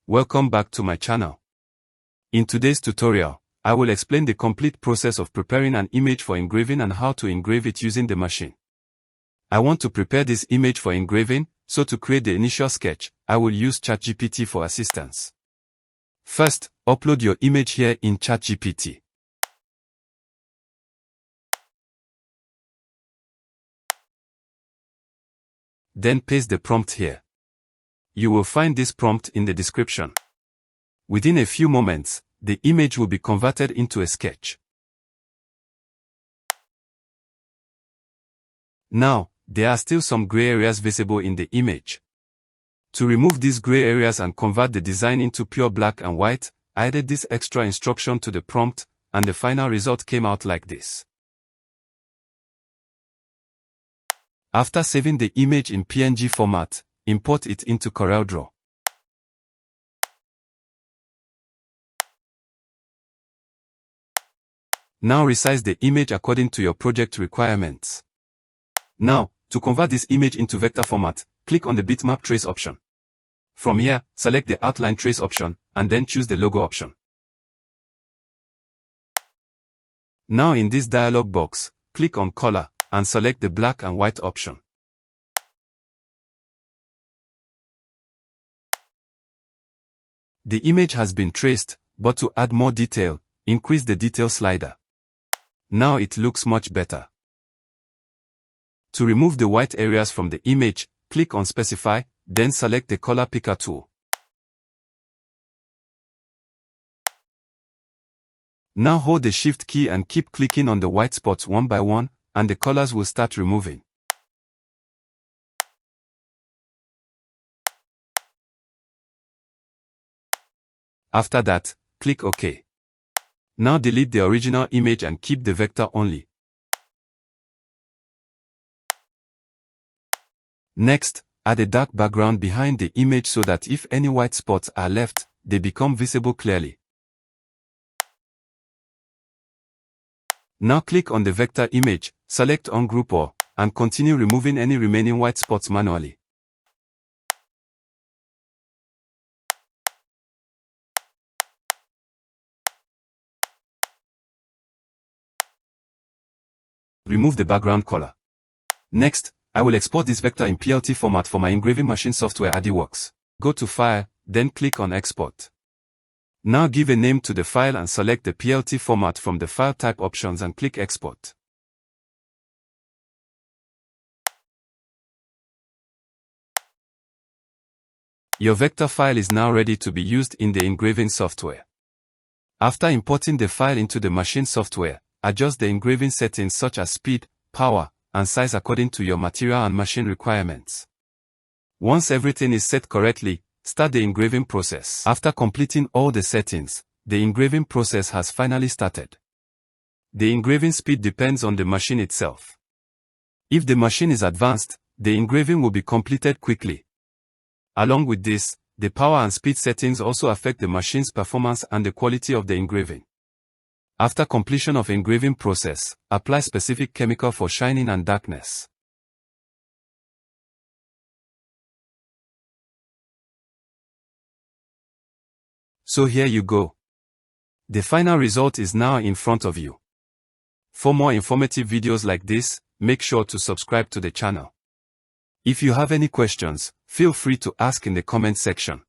Welcome back to my channel. In today's tutorial, I will explain the complete process of preparing an image for engraving and how to engrave it using the machine. I want to prepare this image for engraving, so to create the initial sketch, I will use ChatGPT for assistance. First, upload your image here in ChatGPT. Then paste the prompt here. You will find this prompt in the description. Within a few moments, the image will be converted into a sketch. Now, there are still some gray areas visible in the image. To remove these gray areas and convert the design into pure black and white, I added this extra instruction to the prompt, and the final result came out like this. After saving the image in PNG format, import it into CorelDRAW. Now resize the image according to your project requirements. Now, to convert this image into vector format, click on the bitmap trace option. From here, select the outline trace option, and then choose the logo option. Now in this dialog box, click on color, and select the black and white option. The image has been traced, but to add more detail, increase the detail slider. Now it looks much better. To remove the white areas from the image, click on Specify, then select the Color Picker tool. Now hold the Shift key and keep clicking on the white spots one by one, and the colors will start removing. After that, click OK. Now delete the original image and keep the vector only. Next, add a dark background behind the image so that if any white spots are left, they become visible clearly. Now click on the vector image, select Ungroup All, and continue removing any remaining white spots manually. Remove the background color. Next, I will export this vector in PLT format for my engraving machine software AdiWorks. Go to File, then click on Export. Now give a name to the file and select the PLT format from the file type options and click Export. Your vector file is now ready to be used in the engraving software. After importing the file into the machine software, adjust the engraving settings such as speed, power, and size according to your material and machine requirements. Once everything is set correctly, start the engraving process. After completing all the settings, the engraving process has finally started. The engraving speed depends on the machine itself. If the machine is advanced, the engraving will be completed quickly. Along with this, the power and speed settings also affect the machine's performance and the quality of the engraving. After completion of engraving process, apply specific chemical for shining and darkness. So here you go. The final result is now in front of you. For more informative videos like this, make sure to subscribe to the channel. If you have any questions, feel free to ask in the comment section.